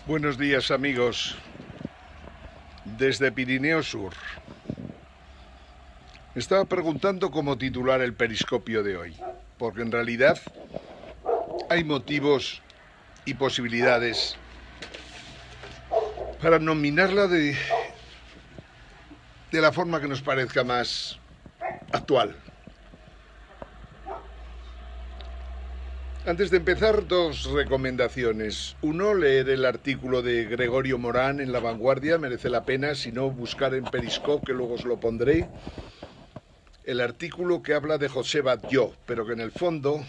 Buenos días, amigos, desde Pirineo Sur. Me estaba preguntando cómo titular el periscopio de hoy, porque en realidad hay motivos y posibilidades para nominarla de la forma que nos parezca más actual. Antes de empezar, dos recomendaciones. Uno, leer el artículo de Gregorio Morán en La Vanguardia, merece la pena, si no, buscar en Periscope, que luego os lo pondré. El artículo que habla de José Batlló, pero que en el fondo,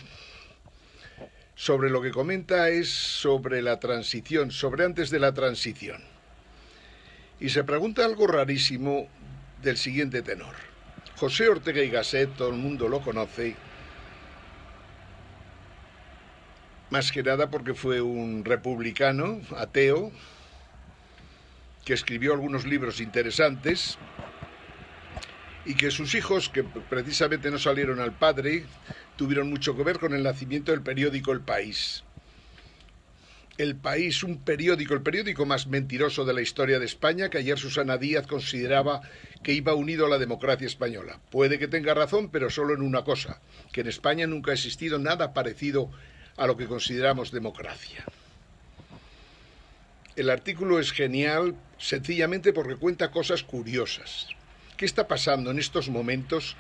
sobre lo que comenta es sobre la transición, sobre antes de la transición. Y se pregunta algo rarísimo del siguiente tenor. José Ortega y Gasset, todo el mundo lo conoce, más que nada porque fue un republicano, ateo, que escribió algunos libros interesantes y que sus hijos, que precisamente no salieron al padre, tuvieron mucho que ver con el nacimiento del periódico El País. El País, un periódico, el periódico más mentiroso de la historia de España, que ayer Susana Díaz consideraba que iba unido a la democracia española. Puede que tenga razón, pero solo en una cosa, que en España nunca ha existido nada parecido a lo que consideramos democracia. El artículo es genial sencillamente porque cuenta cosas curiosas. ¿Qué está pasando en estos momentos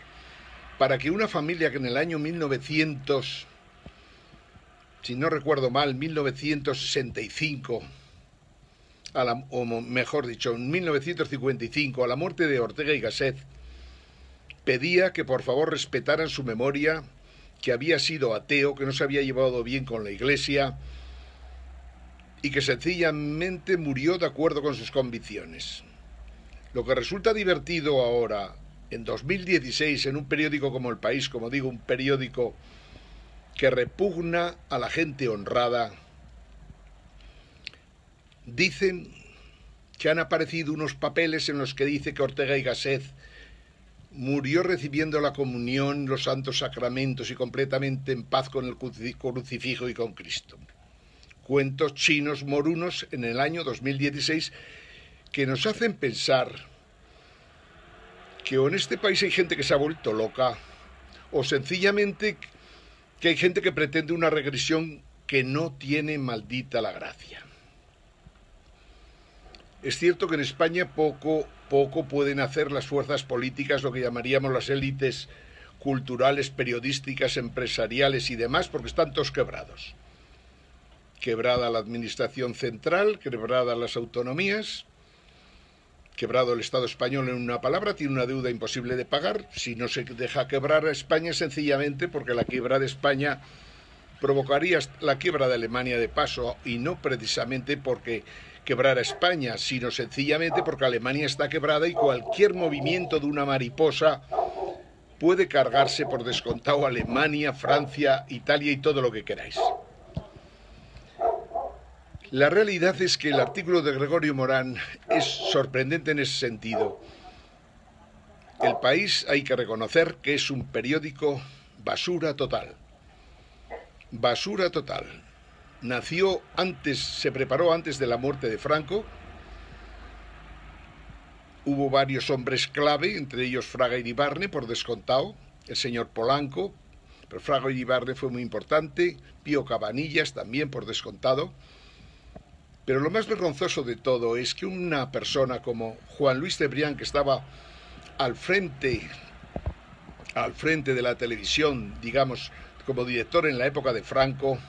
para que una familia que en el año 1900, si no recuerdo mal, 1965, o mejor dicho, en 1955, a la muerte de Ortega y Gasset, pedía que por favor respetaran su memoria, que había sido ateo, que no se había llevado bien con la Iglesia y que sencillamente murió de acuerdo con sus convicciones? Lo que resulta divertido ahora, en 2016, en un periódico como El País, como digo, un periódico que repugna a la gente honrada, dicen que han aparecido unos papeles en los que dice que Ortega y Gasset murió recibiendo la comunión, los santos sacramentos y completamente en paz con el crucifijo y con Cristo. Cuentos chinos morunos en el año 2016 que nos hacen pensar que o en este país hay gente que se ha vuelto loca o sencillamente que hay gente que pretende una regresión que no tiene maldita la gracia. Es cierto que en España poco pueden hacer las fuerzas políticas, lo que llamaríamos las élites culturales, periodísticas, empresariales y demás, porque están todos quebrados. Quebrada la administración central, quebrada las autonomías, quebrado el Estado español, en una palabra, tiene una deuda imposible de pagar. Si no se deja quebrar a España, sencillamente porque la quiebra de España provocaría la quiebra de Alemania de paso, y no precisamente porque quebrar a España, sino sencillamente porque Alemania está quebrada y cualquier movimiento de una mariposa puede cargarse por descontado a Alemania, Francia, Italia y todo lo que queráis. La realidad es que el artículo de Gregorio Morán es sorprendente en ese sentido. El País, hay que reconocer que es un periódico basura total. Basura total. Nació antes, se preparó antes de la muerte de Franco. Hubo varios hombres clave, entre ellos Fraga Iribarne, por descontado, el señor Polanco, pero Fraga Iribarne fue muy importante, Pío Cabanillas también, por descontado. Pero lo más vergonzoso de todo es que una persona como Juan Luis Cebrián, que estaba al frente de la televisión, digamos, como director en la época de Franco,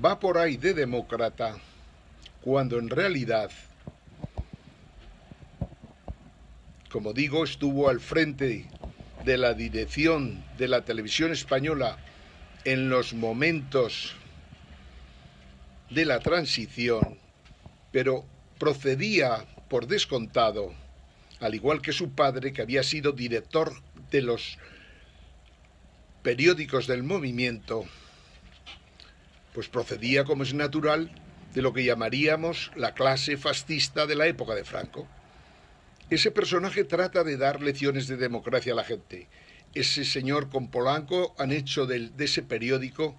va por ahí de demócrata, cuando en realidad, como digo, estuvo al frente de la dirección de la televisión española en los momentos de la transición, pero procedía por descontado, al igual que su padre, que había sido director de los periódicos del movimiento, pues procedía, como es natural, de lo que llamaríamos la clase fascista de la época de Franco. Ese personaje trata de dar lecciones de democracia a la gente. Ese señor con Polanco han hecho de ese periódico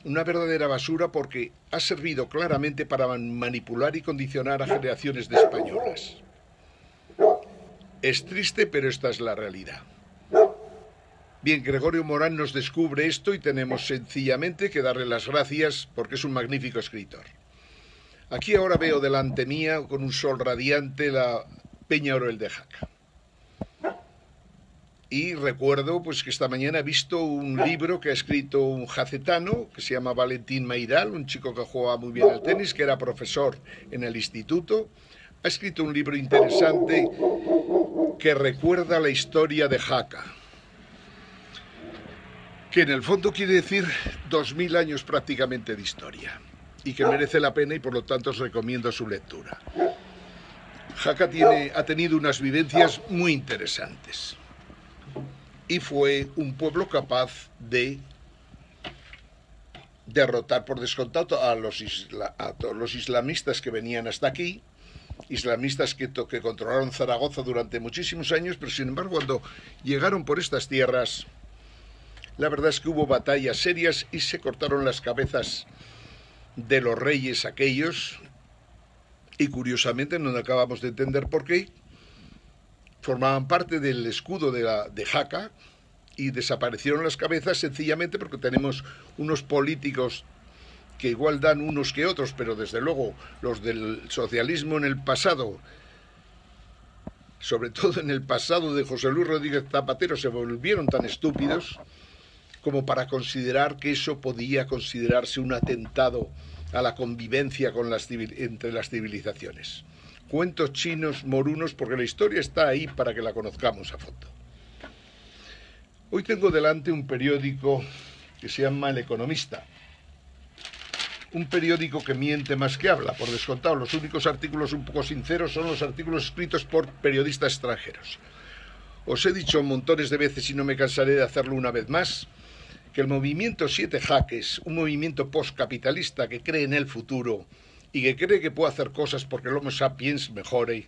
una verdadera basura porque ha servido claramente para manipular y condicionar a generaciones de españolas. Es triste, pero esta es la realidad. Bien, Gregorio Morán nos descubre esto y tenemos sencillamente que darle las gracias porque es un magnífico escritor. Aquí ahora veo delante mía, con un sol radiante, la Peña Oroel de Jaca. Y recuerdo pues que esta mañana he visto un libro que ha escrito un jacetano que se llama Valentín Meiral, un chico que jugaba muy bien al tenis, que era profesor en el instituto. Ha escrito un libro interesante que recuerda la historia de Jaca, que en el fondo quiere decir 2000 años prácticamente de historia, y que merece la pena y por lo tanto os recomiendo su lectura. Jaca ha tenido unas vivencias muy interesantes y fue un pueblo capaz de derrotar por descontado a todos los islamistas que venían hasta aquí, islamistas que controlaron Zaragoza durante muchísimos años, pero sin embargo cuando llegaron por estas tierras, la verdad es que hubo batallas serias y se cortaron las cabezas de los reyes aquellos, y curiosamente no acabamos de entender por qué, formaban parte del escudo de Jaca y desaparecieron las cabezas sencillamente porque tenemos unos políticos que igual dan unos que otros, pero desde luego los del socialismo en el pasado, sobre todo en el pasado de José Luis Rodríguez Zapatero, se volvieron tan estúpidos como para considerar que eso podía considerarse un atentado a la convivencia entre las civilizaciones. Cuentos chinos, morunos, porque la historia está ahí para que la conozcamos a fondo. Hoy tengo delante un periódico que se llama El Economista. Un periódico que miente más que habla, por descontado. Los únicos artículos un poco sinceros son los artículos escritos por periodistas extranjeros. Os he dicho montones de veces y no me cansaré de hacerlo una vez más, que el movimiento Siete Jaques, un movimiento postcapitalista que cree en el futuro y que cree que puede hacer cosas porque el Homo sapiens mejore,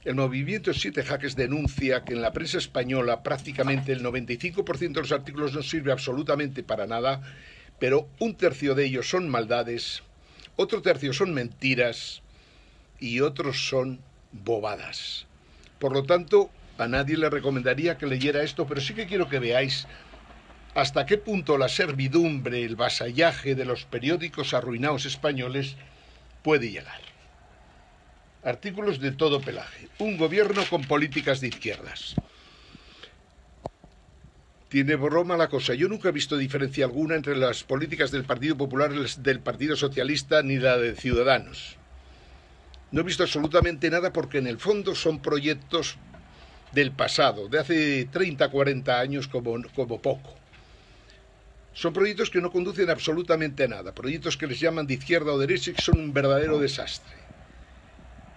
el movimiento Siete Jaques denuncia que en la prensa española prácticamente el 95% de los artículos no sirve absolutamente para nada, pero un tercio de ellos son maldades, otro tercio son mentiras y otros son bobadas. Por lo tanto, a nadie le recomendaría que leyera esto, pero sí que quiero que veáis hasta qué punto la servidumbre, el vasallaje de los periódicos arruinados españoles puede llegar. Artículos de todo pelaje. Un gobierno con políticas de izquierdas. Tiene broma la cosa. Yo nunca he visto diferencia alguna entre las políticas del Partido Popular, del Partido Socialista, ni la de Ciudadanos. No he visto absolutamente nada porque en el fondo son proyectos del pasado, de hace 30, 40 años como poco. Son proyectos que no conducen absolutamente a nada, proyectos que les llaman de izquierda o derecha y que son un verdadero desastre.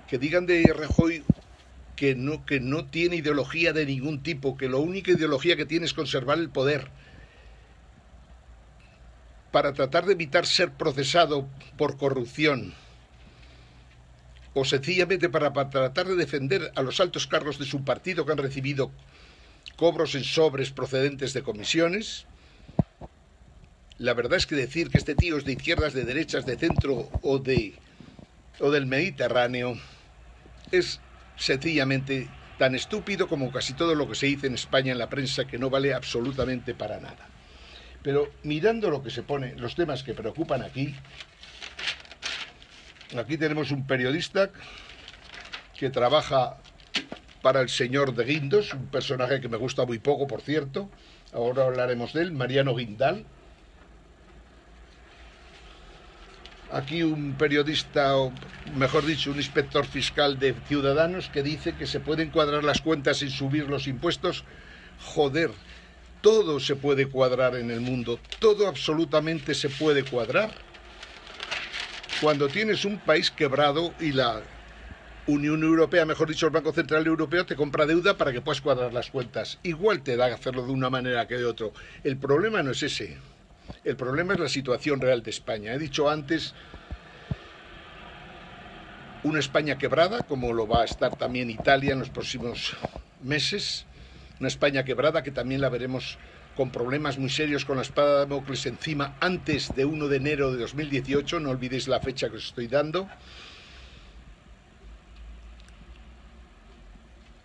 Que digan de Rajoy que no tiene ideología de ningún tipo, que la única ideología que tiene es conservar el poder para tratar de evitar ser procesado por corrupción o sencillamente para tratar de defender a los altos cargos de su partido que han recibido cobros en sobres procedentes de comisiones. La verdad es que decir que este tío es de izquierdas, de derechas, de centro o del Mediterráneo es sencillamente tan estúpido como casi todo lo que se dice en España en la prensa, que no vale absolutamente para nada. Pero mirando lo que se pone, los temas que preocupan aquí tenemos un periodista que trabaja para el señor de Guindos, un personaje que me gusta muy poco, por cierto, ahora hablaremos de él, Mariano Guindal. Aquí un periodista, o mejor dicho, un inspector fiscal de Ciudadanos que dice que se pueden cuadrar las cuentas sin subir los impuestos. Joder, todo se puede cuadrar en el mundo, todo absolutamente se puede cuadrar. Cuando tienes un país quebrado y la Unión Europea, mejor dicho, el Banco Central Europeo te compra deuda para que puedas cuadrar las cuentas. Igual te da hacerlo de una manera que de otra. El problema no es ese. El problema es la situación real de España. He dicho antes, una España quebrada, como lo va a estar también Italia en los próximos meses. Una España quebrada que también la veremos con problemas muy serios con la espada de Damocles encima antes de 1 de enero de 2018, no olvidéis la fecha que os estoy dando.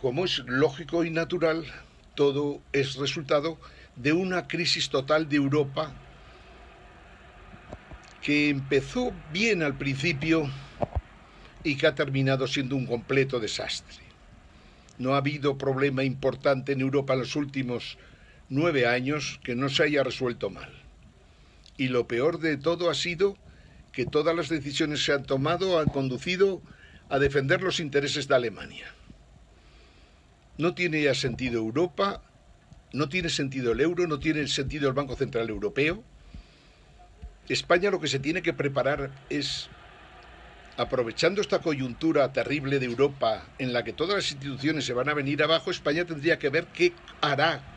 Como es lógico y natural, todo es resultado de una crisis total de Europa que empezó bien al principio y que ha terminado siendo un completo desastre. No ha habido problema importante en Europa en los últimos 9 años que no se haya resuelto mal. Y lo peor de todo ha sido que todas las decisiones que se han tomado han conducido a defender los intereses de Alemania. No tiene ya sentido Europa, no tiene sentido el euro, no tiene sentido el Banco Central Europeo. España lo que se tiene que preparar es, aprovechando esta coyuntura terrible de Europa en la que todas las instituciones se van a venir abajo, España tendría que ver qué hará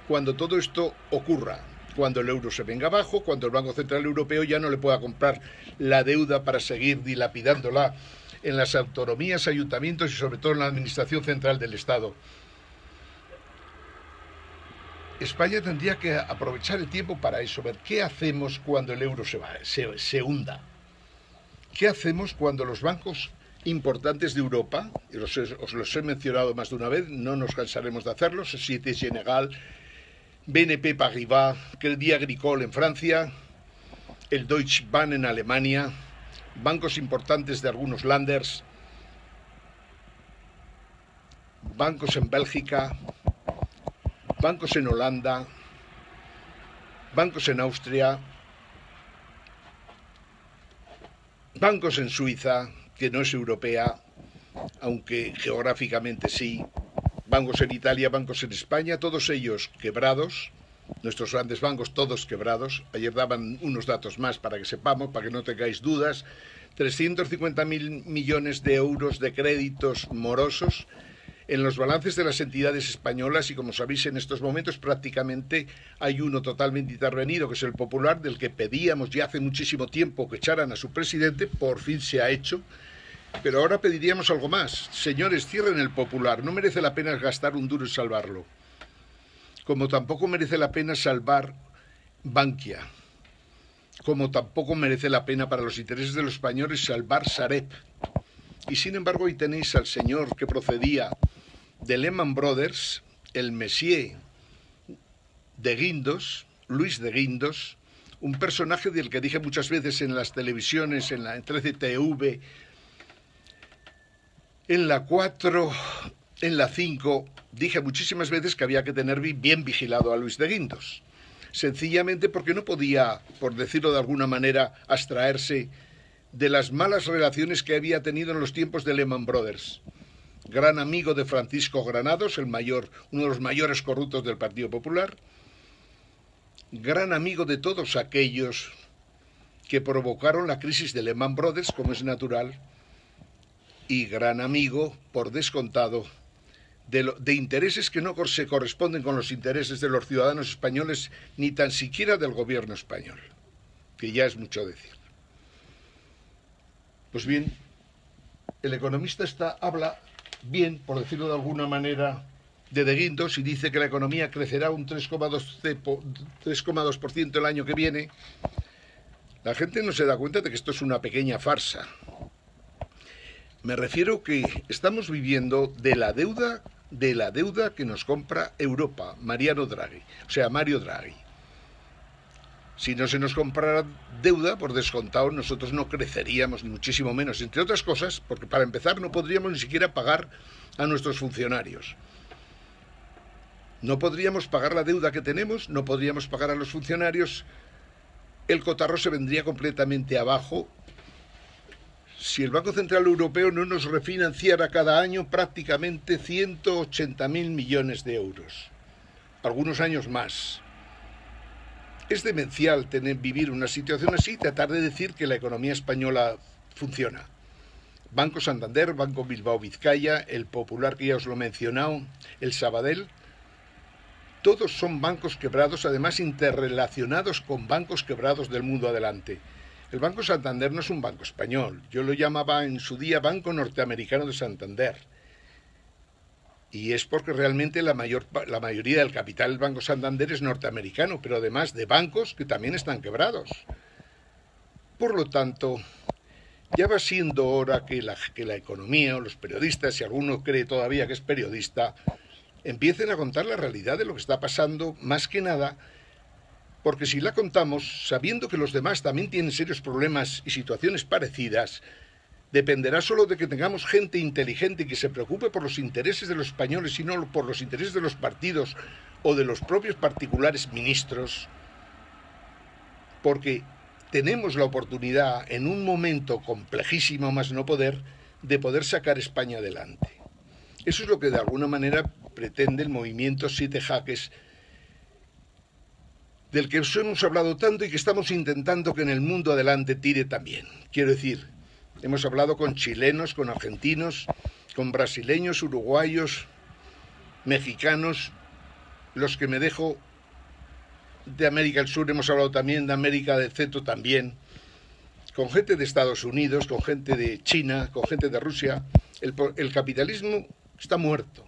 cuando todo esto ocurra, cuando el euro se venga abajo, cuando el Banco Central Europeo ya no le pueda comprar la deuda para seguir dilapidándola en las autonomías, ayuntamientos y sobre todo en la Administración Central del Estado. España tendría que aprovechar el tiempo para eso, ver qué hacemos cuando el euro se hunda. ¿Qué hacemos cuando los bancos importantes de Europa, y os los he mencionado más de una vez, no nos cansaremos de hacerlo, Société Générale, BNP Paribas, Crédit Agricole en Francia, el Deutsche Bank en Alemania, bancos importantes de algunos Länders, bancos en Bélgica, bancos en Holanda, bancos en Austria, bancos en Suiza, que no es europea, aunque geográficamente sí, bancos en Italia, bancos en España, todos ellos quebrados, nuestros grandes bancos todos quebrados. Ayer daban unos datos más para que sepamos, para que no tengáis dudas, 350.000 millones de euros de créditos morosos en los balances de las entidades españolas y, como sabéis, en estos momentos prácticamente hay uno totalmente intervenido, que es el Popular, del que pedíamos ya hace muchísimo tiempo que echaran a su presidente. Por fin se ha hecho, pero ahora pediríamos algo más. Señores, cierren el Popular, no merece la pena gastar un duro en salvarlo, como tampoco merece la pena salvar Bankia, como tampoco merece la pena para los intereses de los españoles salvar Sareb. Y sin embargo ahí tenéis al señor que procedía de Lehman Brothers, el Messier de Guindos, Luis de Guindos, un personaje del que dije muchas veces en las televisiones, en la 13TV, en la 4, en la 5, dije muchísimas veces que había que tener bien vigilado a Luis de Guindos, sencillamente porque no podía, por decirlo de alguna manera, abstraerse de las malas relaciones que había tenido en los tiempos de Lehman Brothers. Gran amigo de Francisco Granados, uno de los mayores corruptos del Partido Popular, gran amigo de todos aquellos que provocaron la crisis de Lehman Brothers, como es natural, y gran amigo, por descontado, de intereses que no se corresponden con los intereses de los ciudadanos españoles, ni tan siquiera del gobierno español, que ya es mucho decir. Pues bien, el economista habla bien, por decirlo de alguna manera, de Guindos, y dice que la economía crecerá un 3,2% el año que viene. La gente no se da cuenta de que esto es una pequeña farsa. Me refiero que estamos viviendo de la deuda que nos compra Europa, Mario Draghi. Si no se nos comprara deuda, por descontado, nosotros no creceríamos, ni muchísimo menos. Entre otras cosas, porque para empezar no podríamos ni siquiera pagar a nuestros funcionarios. No podríamos pagar la deuda que tenemos, no podríamos pagar a los funcionarios. El cotarro se vendría completamente abajo si el Banco Central Europeo no nos refinanciara cada año prácticamente 180.000 millones de euros. Algunos años más. Es demencial vivir una situación así y tratar de decir que la economía española funciona. Banco Santander, Banco Bilbao Vizcaya, el Popular, que ya os lo he mencionado, el Sabadell, todos son bancos quebrados, además interrelacionados con bancos quebrados del mundo adelante. El Banco Santander no es un banco español, yo lo llamaba en su día Banco Norteamericano de Santander. Y es porque realmente la mayoría del capital del Banco Santander es norteamericano, pero además de bancos que también están quebrados. Por lo tanto, ya va siendo hora que la economía o los periodistas, si alguno cree todavía que es periodista, empiecen a contar la realidad de lo que está pasando, más que nada, porque si la contamos, sabiendo que los demás también tienen serios problemas y situaciones parecidas, dependerá solo de que tengamos gente inteligente que se preocupe por los intereses de los españoles y no por los intereses de los partidos o de los propios particulares ministros, porque tenemos la oportunidad en un momento complejísimo más no poder de poder sacar España adelante. Eso es lo que de alguna manera pretende el movimiento Siete Jaques, del que os hemos hablado tanto y que estamos intentando que en el mundo adelante tire también. Quiero decir, hemos hablado con chilenos, con argentinos, con brasileños, uruguayos, mexicanos, los que me dejo de América del Sur, hemos hablado también de América del Centro también, con gente de Estados Unidos, con gente de China, con gente de Rusia. El capitalismo está muerto.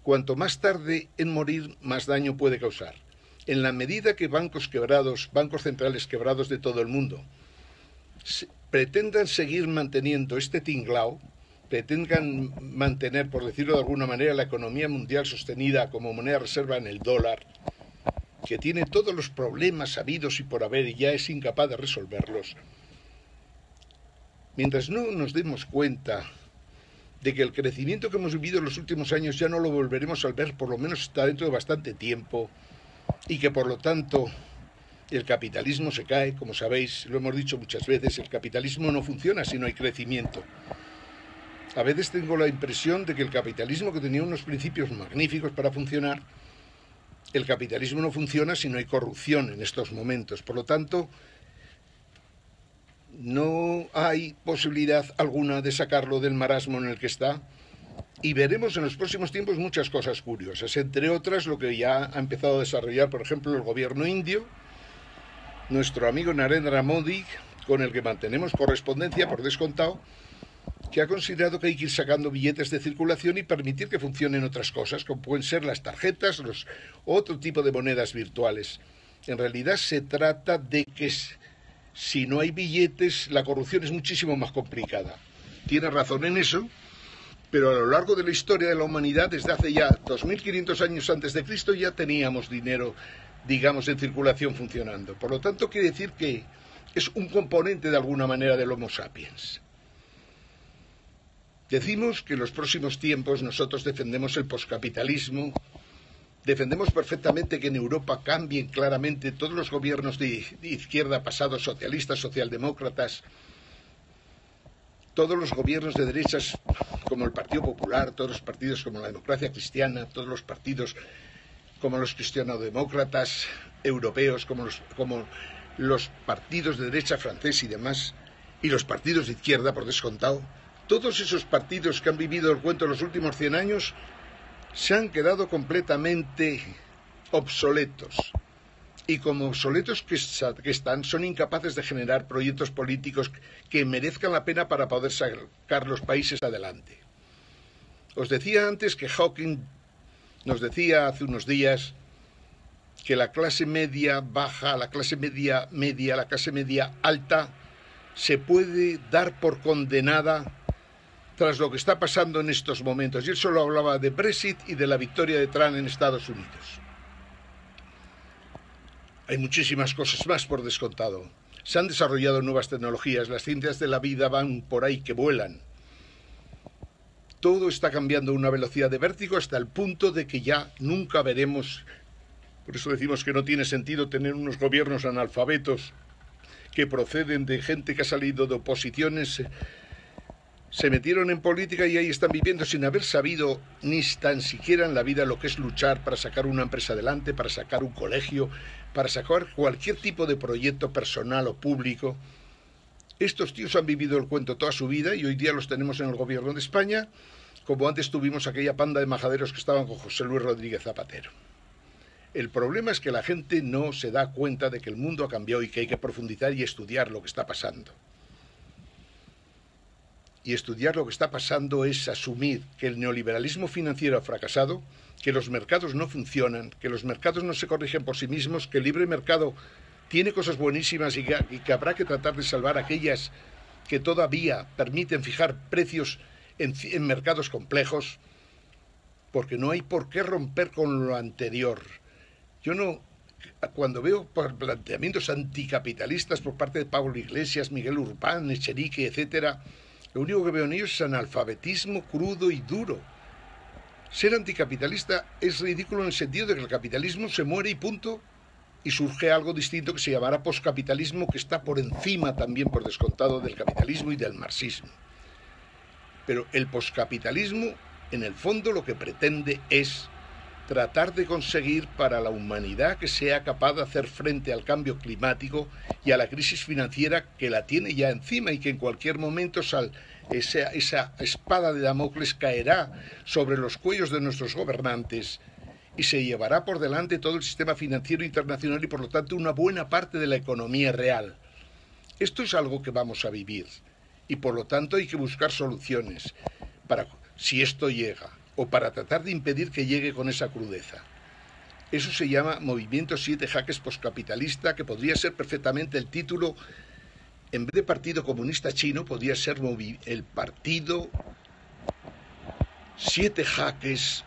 Cuanto más tarde en morir, más daño puede causar. En la medida que bancos quebrados, bancos centrales quebrados de todo el mundo, pretendan seguir manteniendo este tinglao, pretendan mantener, por decirlo de alguna manera, la economía mundial sostenida como moneda reserva en el dólar, que tiene todos los problemas habidos y por haber y ya es incapaz de resolverlos, mientras no nos demos cuenta de que el crecimiento que hemos vivido en los últimos años ya no lo volveremos a ver, por lo menos hasta dentro de bastante tiempo, y que por lo tanto el capitalismo se cae, como sabéis, lo hemos dicho muchas veces, el capitalismo no funciona si no hay crecimiento. A veces tengo la impresión de que el capitalismo, que tenía unos principios magníficos para funcionar, el capitalismo no funciona si no hay corrupción en estos momentos. Por lo tanto, no hay posibilidad alguna de sacarlo del marasmo en el que está, y veremos en los próximos tiempos muchas cosas curiosas, entre otras lo que ya ha empezado a desarrollar, por ejemplo, el gobierno indio, nuestro amigo Narendra Modi, con el que mantenemos correspondencia por descontado, que ha considerado que hay que ir sacando billetes de circulación y permitir que funcionen otras cosas, como pueden ser las tarjetas, otro tipo de monedas virtuales. En realidad se trata de que si no hay billetes, la corrupción es muchísimo más complicada. Tiene razón en eso, pero a lo largo de la historia de la humanidad, desde hace ya 2500 años antes de Cristo, ya teníamos dinero, digamos, en circulación funcionando. Por lo tanto, quiere decir que es un componente de alguna manera del Homo sapiens. Decimos que en los próximos tiempos nosotros defendemos el poscapitalismo, defendemos perfectamente que en Europa cambien claramente todos los gobiernos de izquierda pasados, socialistas, socialdemócratas, todos los gobiernos de derechas como el Partido Popular, todos los partidos como la Democracia Cristiana, todos los partidos como los cristianodemócratas europeos, como los partidos de derecha francés y demás, y los partidos de izquierda, por descontado. Todos esos partidos que han vivido el cuento en los últimos 100 años se han quedado completamente obsoletos. Y como obsoletos que están, son incapaces de generar proyectos políticos que merezcan la pena para poder sacar los países adelante. Os decía antes que Hawking nos decía hace unos días que la clase media baja, la clase media media, la clase media alta se puede dar por condenada tras lo que está pasando en estos momentos. Y él solo hablaba de Brexit y de la victoria de Trump en Estados Unidos. Hay muchísimas cosas más por descontado. Se han desarrollado nuevas tecnologías, las ciencias de la vida van por ahí que vuelan. Todo está cambiando a una velocidad de vértigo hasta el punto de que ya nunca veremos. Por eso decimos que no tiene sentido tener unos gobiernos analfabetos que proceden de gente que ha salido de oposiciones, se metieron en política y ahí están viviendo sin haber sabido ni tan siquiera en la vida lo que es luchar para sacar una empresa adelante, para sacar un colegio, para sacar cualquier tipo de proyecto personal o público. Estos tíos han vivido el cuento toda su vida y hoy día los tenemos en el gobierno de España, como antes tuvimos aquella panda de majaderos que estaban con José Luis Rodríguez Zapatero. El problema es que la gente no se da cuenta de que el mundo ha cambiado y que hay que profundizar y estudiar lo que está pasando. y estudiar lo que está pasando es asumir que el neoliberalismo financiero ha fracasado, que los mercados no funcionan, que los mercados no se corrigen por sí mismos, que el libre mercado tiene cosas buenísimas y que habrá que tratar de salvar aquellas que todavía permiten fijar precios en mercados complejos, porque no hay por qué romper con lo anterior. Yo no, cuando veo planteamientos anticapitalistas por parte de Pablo Iglesias, Miguel Urbán, Echenique, etcétera, lo único que veo en ellos es analfabetismo crudo y duro. Ser anticapitalista es ridículo en el sentido de que el capitalismo se muere y punto, y surge algo distinto que se llamará poscapitalismo, que está por encima también, por descontado, del capitalismo y del marxismo. Pero el poscapitalismo, en el fondo, lo que pretende es tratar de conseguir para la humanidad que sea capaz de hacer frente al cambio climático y a la crisis financiera que la tiene ya encima y que en cualquier momento esa espada de Damocles caerá sobre los cuellos de nuestros gobernantes y se llevará por delante todo el sistema financiero internacional y por lo tanto una buena parte de la economía real. Esto es algo que vamos a vivir y por lo tanto hay que buscar soluciones para si esto llega o para tratar de impedir que llegue con esa crudeza. Eso se llama Movimiento 7 Jaques Postcapitalista, que podría ser perfectamente el título, en vez de Partido Comunista Chino, podría ser el Partido 7 Jaques,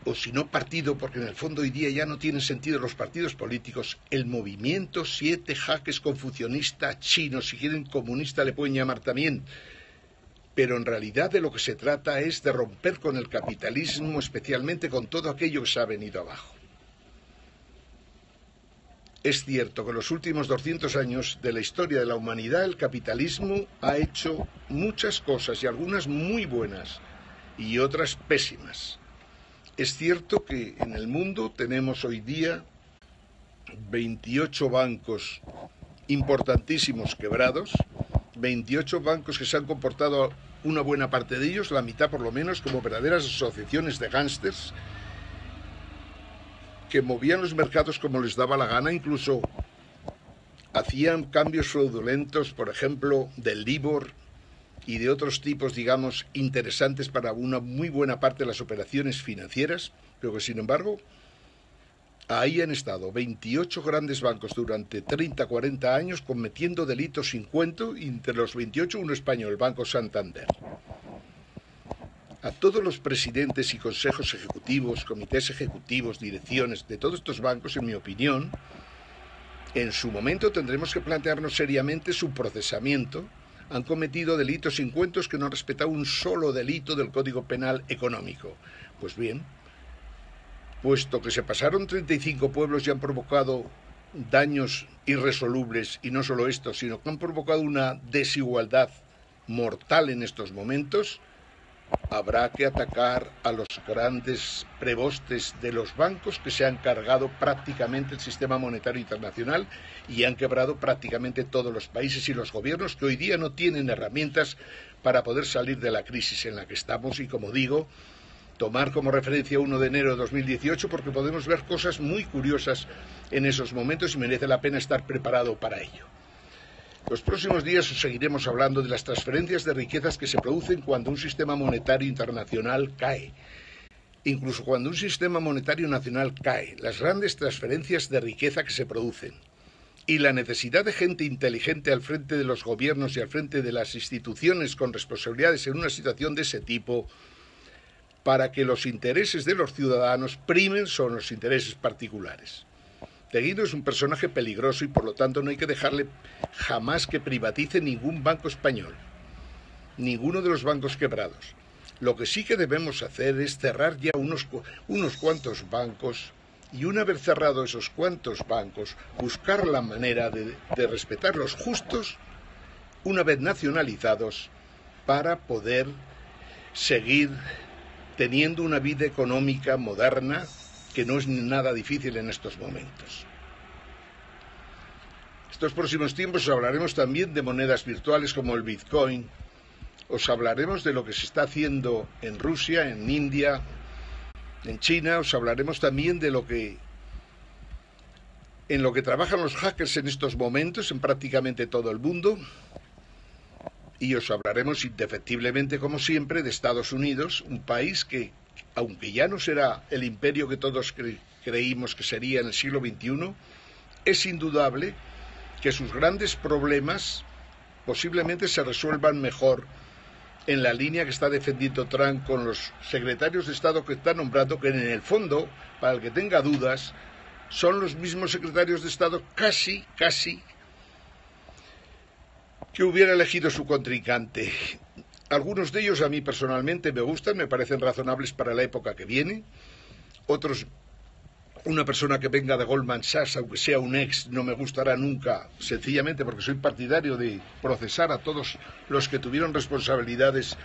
o si no partido, porque en el fondo hoy día ya no tienen sentido los partidos políticos, el Movimiento 7 Jaques Confucionista Chino, si quieren comunista le pueden llamar también, pero en realidad de lo que se trata es de romper con el capitalismo, especialmente con todo aquello que se ha venido abajo. Es cierto que en los últimos 200 años de la historia de la humanidad el capitalismo ha hecho muchas cosas y algunas muy buenas y otras pésimas. Es cierto que en el mundo tenemos hoy día 28 bancos importantísimos quebrados, 28 bancos que se han comportado, una buena parte de ellos, la mitad por lo menos, como verdaderas asociaciones de gángsters que movían los mercados como les daba la gana, incluso hacían cambios fraudulentos, por ejemplo, del LIBOR y de otros tipos, digamos, interesantes para una muy buena parte de las operaciones financieras, pero que sin embargo ahí han estado 28 grandes bancos durante 30, 40 años cometiendo delitos sin cuento, y entre los 28 uno español, el Banco Santander. A todos los presidentes y consejos ejecutivos, comités ejecutivos, direcciones de todos estos bancos, en mi opinión, en su momento tendremos que plantearnos seriamente su procesamiento. Han cometido delitos sin cuentos que no han respetado un solo delito del Código Penal económico. Pues bien, puesto que se pasaron 35 pueblos y han provocado daños irresolubles, y no solo esto, sino que han provocado una desigualdad mortal en estos momentos, habrá que atacar a los grandes prebostes de los bancos que se han cargado prácticamente el sistema monetario internacional y han quebrado prácticamente todos los países y los gobiernos que hoy día no tienen herramientas para poder salir de la crisis en la que estamos y, como digo, tomar como referencia 1 de enero de 2018 porque podemos ver cosas muy curiosas en esos momentos y merece la pena estar preparado para ello. Los próximos días os seguiremos hablando de las transferencias de riquezas que se producen cuando un sistema monetario internacional cae. Incluso cuando un sistema monetario nacional cae, las grandes transferencias de riqueza que se producen y la necesidad de gente inteligente al frente de los gobiernos y al frente de las instituciones con responsabilidades en una situación de ese tipo para que los intereses de los ciudadanos primen sobre los intereses particulares. Teguino es un personaje peligroso y por lo tanto no hay que dejarle jamás que privatice ningún banco español, ninguno de los bancos quebrados. Lo que sí que debemos hacer es cerrar ya unos cuantos bancos y una vez cerrado esos cuantos bancos, buscar la manera de respetar los justos una vez nacionalizados para poder seguir teniendo una vida económica moderna que no es nada difícil en estos momentos. Estos próximos tiempos os hablaremos también de monedas virtuales como el Bitcoin, os hablaremos de lo que se está haciendo en Rusia, en India, en China, os hablaremos también de en lo que trabajan los hackers en estos momentos en prácticamente todo el mundo y os hablaremos indefectiblemente, como siempre, de Estados Unidos, un país que, aunque ya no será el imperio que todos creímos que sería en el siglo XXI, es indudable que sus grandes problemas posiblemente se resuelvan mejor en la línea que está defendiendo Trump con los secretarios de Estado que está nombrando, que en el fondo, para el que tenga dudas, son los mismos secretarios de Estado casi que hubiera elegido su contrincante. Algunos de ellos a mí personalmente me gustan, me parecen razonables para la época que viene. Otros, una persona que venga de Goldman Sachs, aunque sea un ex, no me gustará nunca, sencillamente porque soy partidario de procesar a todos los que tuvieron responsabilidades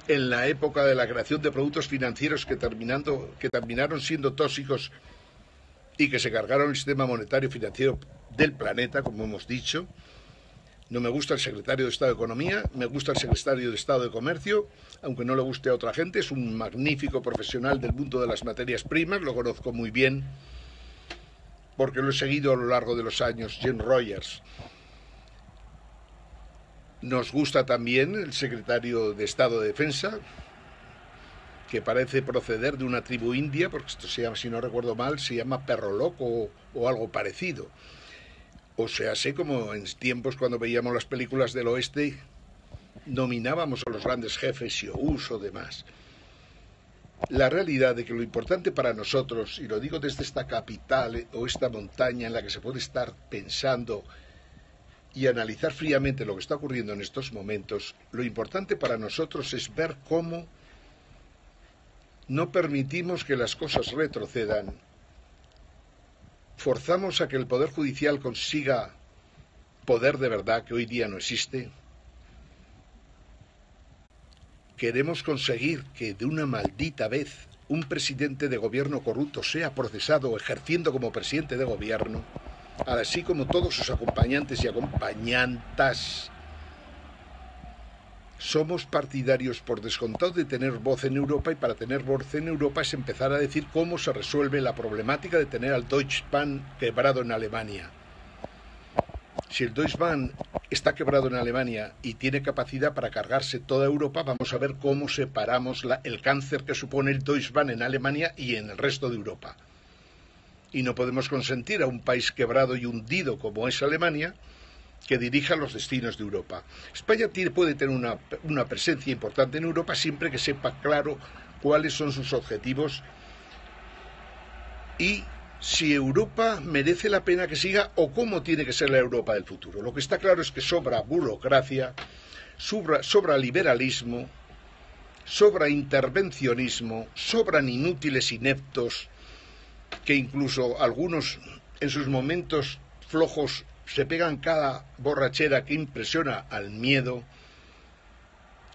en la época de la creación de productos financieros que terminaron siendo tóxicos y que se cargaron el sistema monetario y financiero del planeta, como hemos dicho. No me gusta el secretario de Estado de Economía, me gusta el secretario de Estado de Comercio, aunque no le guste a otra gente, es un magnífico profesional del mundo de las materias primas, lo conozco muy bien, porque lo he seguido a lo largo de los años, Jim Rogers. Nos gusta también el secretario de Estado de Defensa, que parece proceder de una tribu india, porque esto se llama, si no recuerdo mal, se llama perro loco o algo parecido. O sea, sé como en tiempos cuando veíamos las películas del oeste, nominábamos a los grandes jefes, Sious o demás. La realidad de que lo importante para nosotros, y lo digo desde esta capital o esta montaña en la que se puede estar pensando y analizar fríamente lo que está ocurriendo en estos momentos, lo importante para nosotros es ver cómo no permitimos que las cosas retrocedan. Forzamos a que el Poder Judicial consiga poder de verdad que hoy día no existe. Queremos conseguir que de una maldita vez un presidente de gobierno corrupto sea procesado ejerciendo como presidente de gobierno, así como todos sus acompañantes y acompañantas. Somos partidarios por descontado de tener voz en Europa, y para tener voz en Europa es empezar a decir cómo se resuelve la problemática de tener al Deutsche Bahn quebrado en Alemania. Si el Deutsche Bahn está quebrado en Alemania y tiene capacidad para cargarse toda Europa, vamos a ver cómo separamos el cáncer que supone el Deutsche Bahn en Alemania y en el resto de Europa. Y no podemos consentir a un país quebrado y hundido como es Alemania que dirija los destinos de Europa. España puede tener una presencia importante en Europa siempre que sepa claro cuáles son sus objetivos y si Europa merece la pena que siga o cómo tiene que ser la Europa del futuro. Lo que está claro es que sobra burocracia, sobra liberalismo, sobra intervencionismo, sobran inútiles ineptos que incluso algunos en sus momentos flojos se pegan cada borrachera que impresiona al miedo.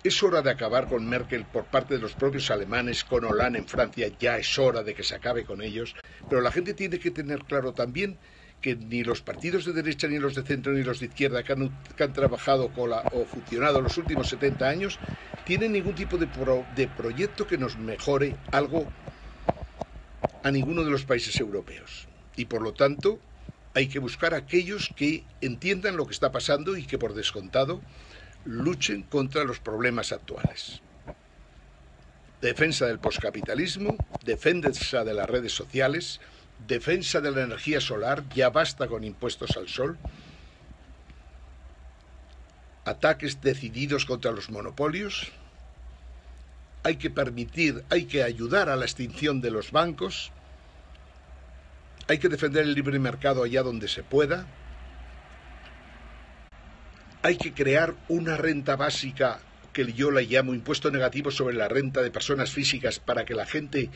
Es hora de acabar con Merkel por parte de los propios alemanes, con Hollande en Francia, ya es hora de que se acabe con ellos, pero la gente tiene que tener claro también que ni los partidos de derecha, ni los de centro, ni los de izquierda que han trabajado o funcionado en los últimos 70 años, tienen ningún tipo de proyecto que nos mejore algo a ninguno de los países europeos. Y por lo tanto, hay que buscar a aquellos que entiendan lo que está pasando y que, por descontado, luchen contra los problemas actuales. Defensa del poscapitalismo, defensa de las redes sociales, defensa de la energía solar, ya basta con impuestos al sol, ataques decididos contra los monopolios, hay que ayudar a la extinción de los bancos, hay que defender el libre mercado allá donde se pueda, hay que crear una renta básica que yo la llamo impuesto negativo sobre la renta de personas físicas para que la gente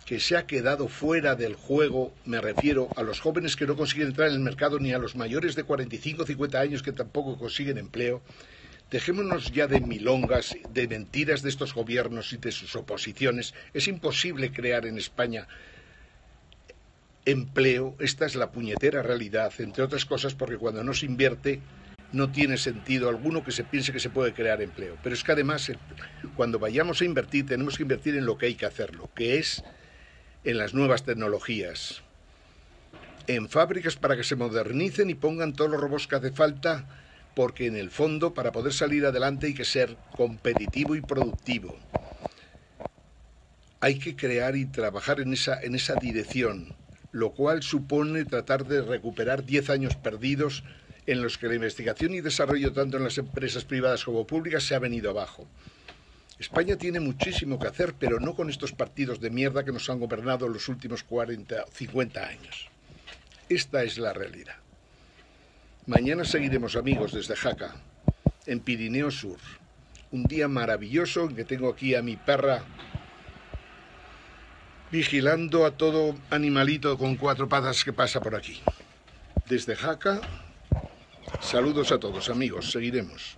que se ha quedado fuera del juego, me refiero a los jóvenes que no consiguen entrar en el mercado ni a los mayores de 45 o 50 años que tampoco consiguen empleo. Dejémonos ya de milongas, de mentiras de estos gobiernos y de sus oposiciones. Es imposible crear en España empleo, esta es la puñetera realidad, entre otras cosas porque cuando no se invierte no tiene sentido alguno que se piense que se puede crear empleo. Pero es que además, cuando vayamos a invertir, tenemos que invertir en lo que hay que hacerlo, que es en las nuevas tecnologías, en fábricas para que se modernicen y pongan todos los robots que hace falta porque en el fondo para poder salir adelante hay que ser competitivo y productivo. Hay que crear y trabajar en esa dirección, lo cual supone tratar de recuperar 10 años perdidos en los que la investigación y desarrollo tanto en las empresas privadas como públicas se ha venido abajo. España tiene muchísimo que hacer, pero no con estos partidos de mierda que nos han gobernado los últimos 40 o 50 años. Esta es la realidad. Mañana seguiremos, amigos, desde Jaca, en Pirineo Sur. Un día maravilloso en que tengo aquí a mi perra vigilando a todo animalito con 4 patas que pasa por aquí. Desde Jaca, saludos a todos, amigos, seguiremos.